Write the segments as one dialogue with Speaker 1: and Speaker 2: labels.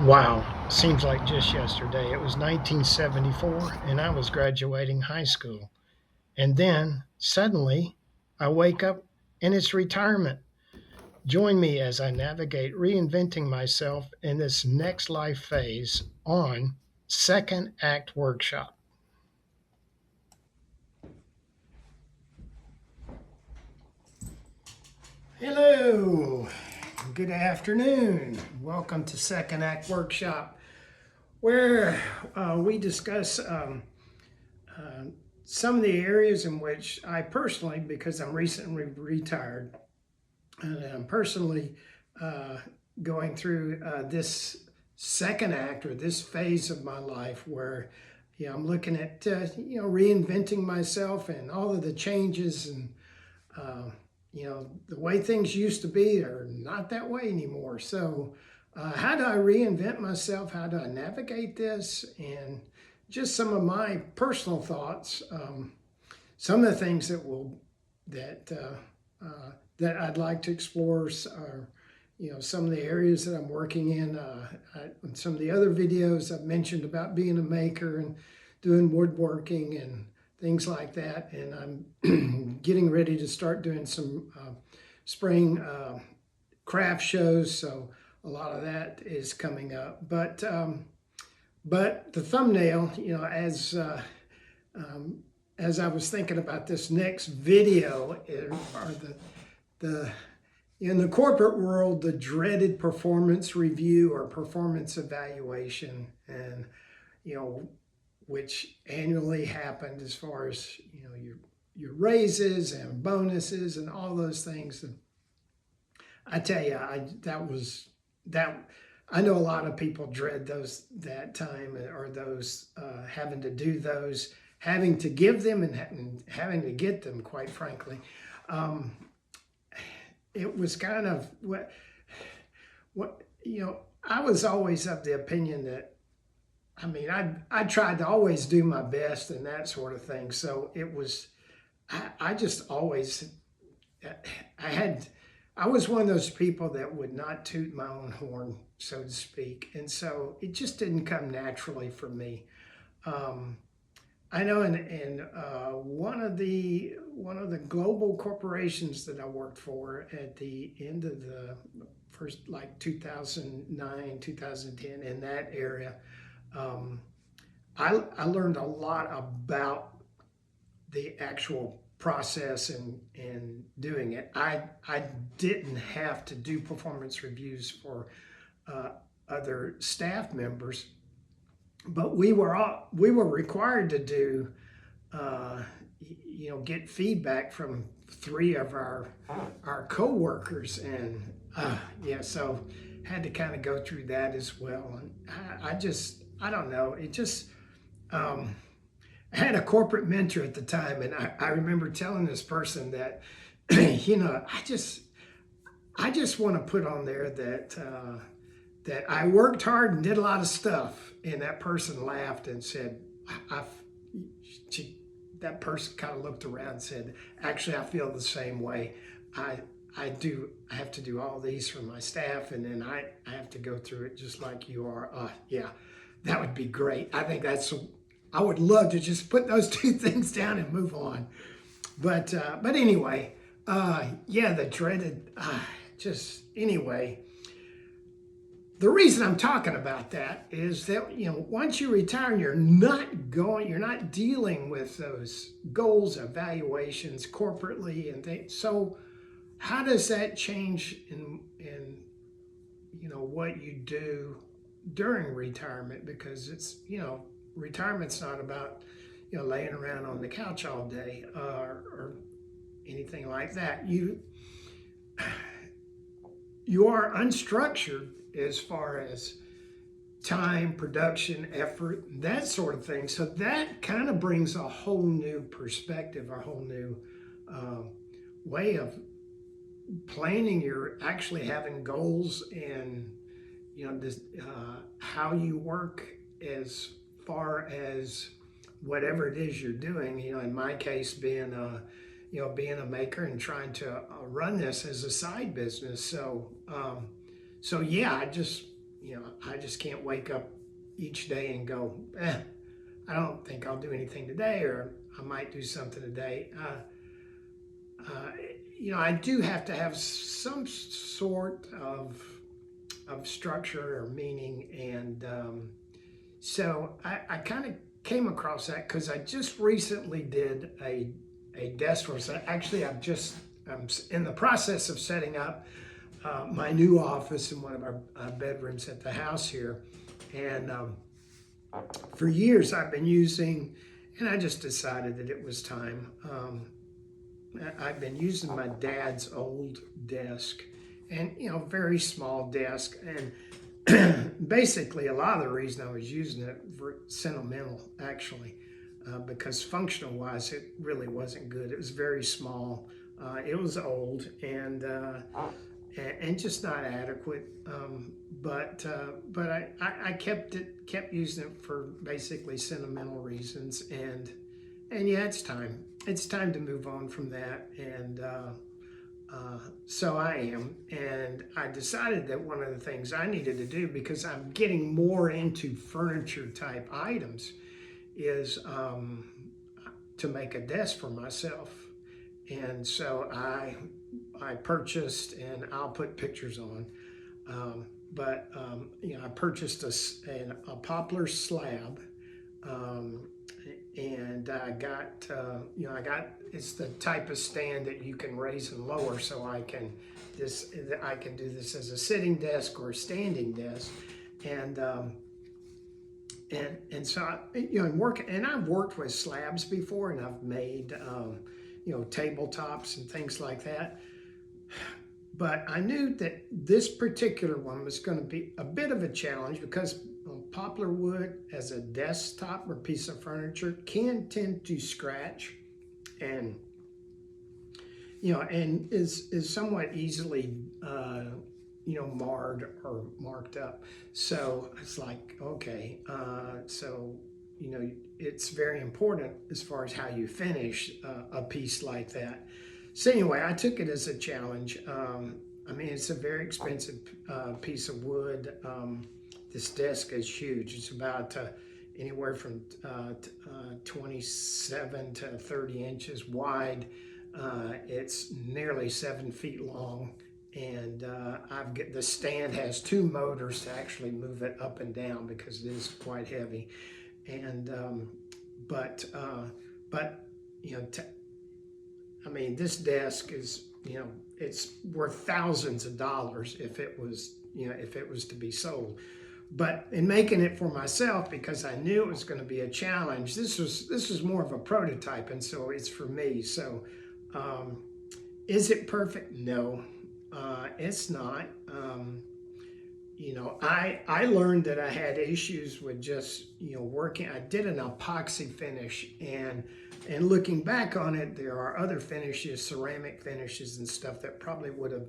Speaker 1: Wow, seems like just yesterday. It was 1974, and I was graduating high school. And then, suddenly, I wake up and it's retirement. Join me as I navigate reinventing myself in this next life phase on Second Act Workshop. Hello, good afternoon. Welcome to Second Act Workshop, where we discuss uh, some of the areas in which I personally, because I'm recently retired, and I'm personally uh, going through this second act or this phase of my life where I'm looking at reinventing myself and all of the changes and uh, the way things used to be are not that way anymore. So how do I reinvent myself? How do I navigate this? And just some of my personal thoughts. Some of the things that that I'd like to explore are, some of the areas that I'm working in. In some of the other videos I've mentioned about being a maker and doing woodworking and things like that. And I'm getting ready to start doing some spring craft shows. So a lot of that is coming up. But the thumbnail, as I was thinking about this next video, are the in the corporate world, the dreaded performance review or performance evaluation, and which annually happened as far as your raises and bonuses and all those things. And I tell you, that I know a lot of people dread that time or those having to do those, having to give them and having to get them. Quite frankly, it was kind of what I was always of the opinion that I tried to always do my best and that sort of thing. So it was I just always I was one of those people that would not toot my own horn, so to speak, and so it just didn't come naturally for me. I know in one of the global corporations that I worked for at the end of the first, like 2009, 2010, in that area, I learned a lot about the actual process and doing it. I didn't have to do performance reviews for other staff members, but we were required to do get feedback from three of our co-workers, and so had to kind of go through that as well. And I don't know, it just I had a corporate mentor at the time, and I remember telling this person that I just want to put on there that I worked hard and did a lot of stuff. And that person laughed and said, that person kind of looked around and said, actually, I feel the same way. I have to do all these for my staff, and then I have to go through it just like you are. Yeah, that would be great. I would love to just put those two things down and move on. But anyway, the dreaded, anyway. The reason I'm talking about that is that, once you retire and you're not dealing with those goals, evaluations corporately and things. So how does that change in what you do during retirement? Because it's, retirement's not about, laying around on the couch all day or anything like that. You are unstructured as far as time, production, effort, that sort of thing. So that kind of brings a whole new perspective, a whole new way of planning. You're actually having goals and, how you work as far as whatever it is you're doing. In my case, being a maker and trying to run this as a side business. So, I just I just can't wake up each day and go, I don't think I'll do anything today, or I might do something today. I do have to have some sort of structure or meaning, and so I kind of came across that because I just recently did a desk for us. Actually, I'm in the process of setting up my new office in one of our bedrooms at the house here, and for years I've been using, and I just decided that it was time. I've been using my dad's old desk, and very small desk, and basically a lot of the reason I was using it for sentimental, actually, because functional wise it really wasn't good. It was very small, it was old, and just not adequate, but I kept using it for basically sentimental reasons, and yeah, it's time to move on from that, and so I am, and I decided that one of the things I needed to do, because I'm getting more into furniture type items, is to make a desk for myself. And so I purchased, and I'll put pictures on, I purchased a poplar slab, and I got, it's the type of stand that you can raise and lower, so I can do this as a sitting desk or a standing desk, and so I've worked with slabs before, and I've made tabletops and things like that. But I knew that this particular one was going to be a bit of a challenge, because poplar wood as a desktop or piece of furniture can tend to scratch, and and is somewhat easily marred or marked up. So it's like, okay, so it's very important as far as how you finish a piece like that. So anyway, I took it as a challenge. It's a very expensive piece of wood. This desk is huge. It's about anywhere from 27 to 30 inches wide. It's nearly 7 feet long, and the stand has 2 motors to actually move it up and down, because it is quite heavy. And this desk is, it's worth thousands of dollars if it was to be sold. But in making it for myself, because I knew it was going to be a challenge, this was more of a prototype, and so it's for me. So is it perfect? No, it's not. I learned that I had issues with just working. I did an epoxy finish, and looking back on it, there are other finishes, ceramic finishes and stuff, that probably would have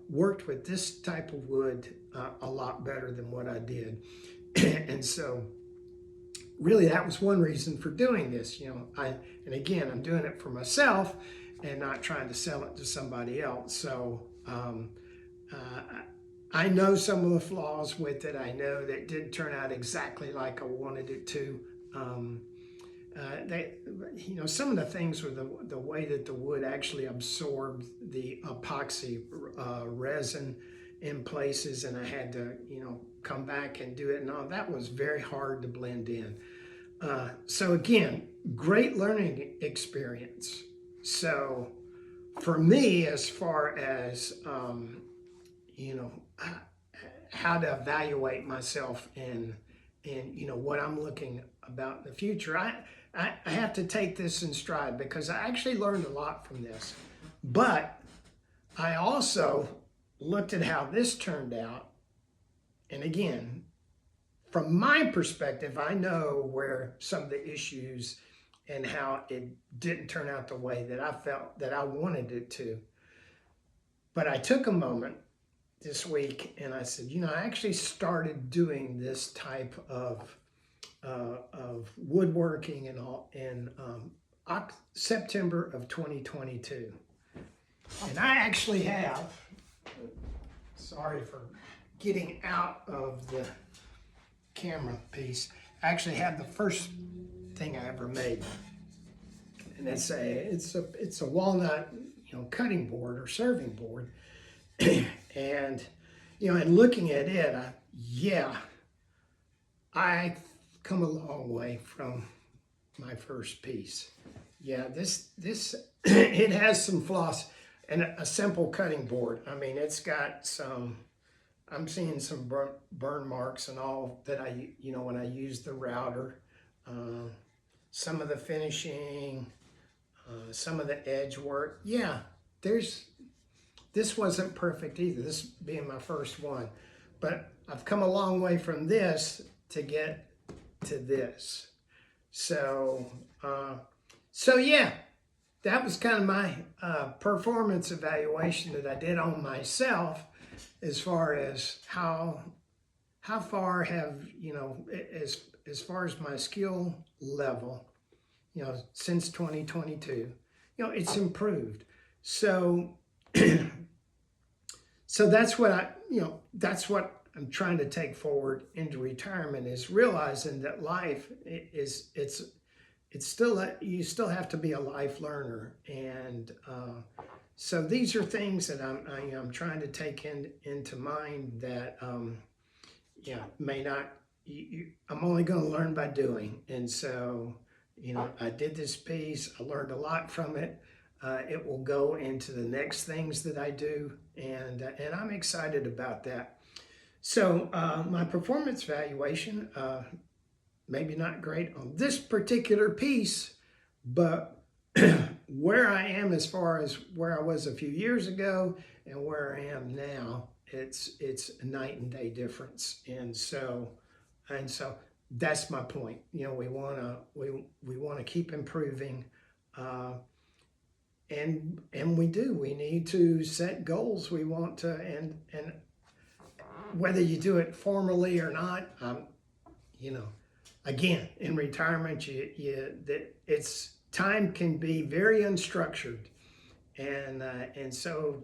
Speaker 1: worked with this type of wood a lot better than what I did. And so really that was one reason for doing this. And again, I'm doing it for myself and not trying to sell it to somebody else. So I know some of the flaws with it. I know that it didn't turn out exactly like I wanted it to. Some of the things were the way that the wood actually absorbed the epoxy resin in places, and I had to, come back and do it, and all that was very hard to blend in. So again, great learning experience. So for me, as far as how to evaluate myself and what I'm looking about in the future, I have to take this in stride, because I actually learned a lot from this. But I also looked at how this turned out, and again, from my perspective, I know where some of the issues and how it didn't turn out the way that I felt that I wanted it to. But I took a moment this week and I said, I actually started doing this type of woodworking and all in September of 2022. And I actually have, sorry for getting out of the camera piece, I actually have the first thing I ever made, and it's a walnut, cutting board or serving board, and and looking at it, I come a long way from my first piece. Yeah, this it has some flaws, and a simple cutting board. I mean, it's got some. I'm seeing some burn marks and all that when I use the router. Some of the finishing, some of the edge work. Yeah, this wasn't perfect either, this being my first one. But I've come a long way from this to get to this. So yeah, that was kind of my performance evaluation that I did on myself, as far as how far have, as far as my skill level, since 2022, it's improved. So so that's what that's what I'm trying to take forward into retirement, is realizing that life it's still you still have to be a life learner. And so these are things that I'm trying to take into mind, that may not, I'm only going to learn by doing. And so I did this piece, I learned a lot from it. It will go into the next things that I do, and I'm excited about that. So my performance evaluation, maybe not great on this particular piece, but where I am as far as where I was a few years ago and where I am now, it's a night and day difference. And so that's my point. We want to keep improving, and we do. We need to set goals. We want to, and whether you do it formally or not, again, in retirement, it's time can be very unstructured, and so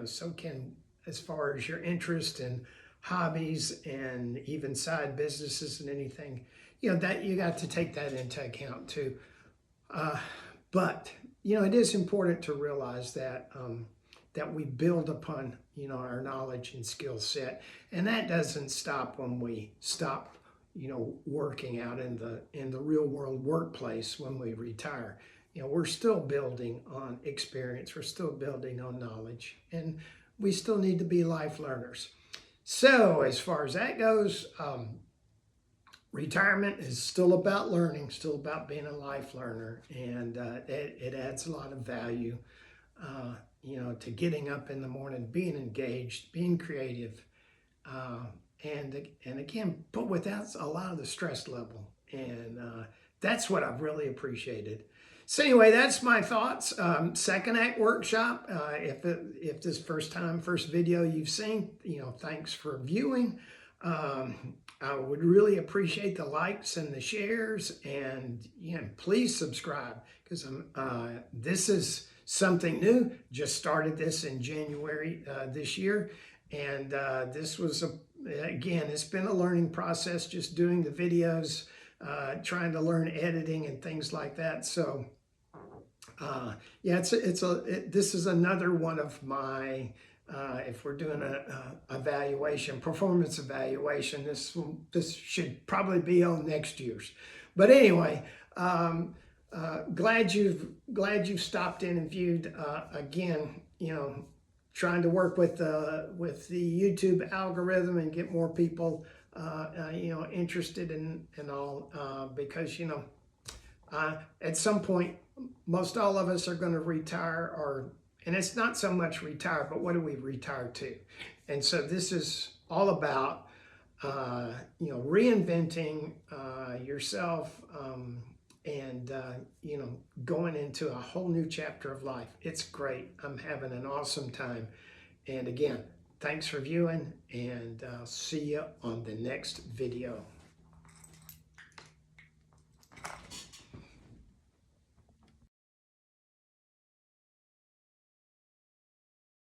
Speaker 1: so can, as far as your interest and hobbies and even side businesses and anything, that you got to take that into account too. But it is important to realize that that we build upon our knowledge and skill set, and that doesn't stop when we stop working out in the real world workplace. When we retire, we're still building on experience, we're still building on knowledge, and we still need to be life learners. So as far as that goes, retirement is still about learning, still about being a life learner, and it adds a lot of value, to getting up in the morning, being engaged, being creative, and again, but without a lot of the stress level. And that's what I've really appreciated. So anyway, that's my thoughts. Second Act Workshop. If this first video you've seen, thanks for viewing. I would really appreciate the likes and the shares, and please subscribe, because this is something new. Just started this in January this year, and this was again, it's been a learning process, just doing the videos, trying to learn editing and things like that. So yeah, this is another one of my, if we're doing a performance evaluation, this should probably be on next year's. But anyway, glad you've stopped in and viewed. Again, trying to work with the YouTube algorithm and get more people interested in all, because at some point, most all of us are going to retire, and it's not so much retire, but what do we retire to? And so this is all about reinventing yourself, and going into a whole new chapter of life. It's great. I'm having an awesome time. And again, thanks for viewing, and I'll see you on the next video.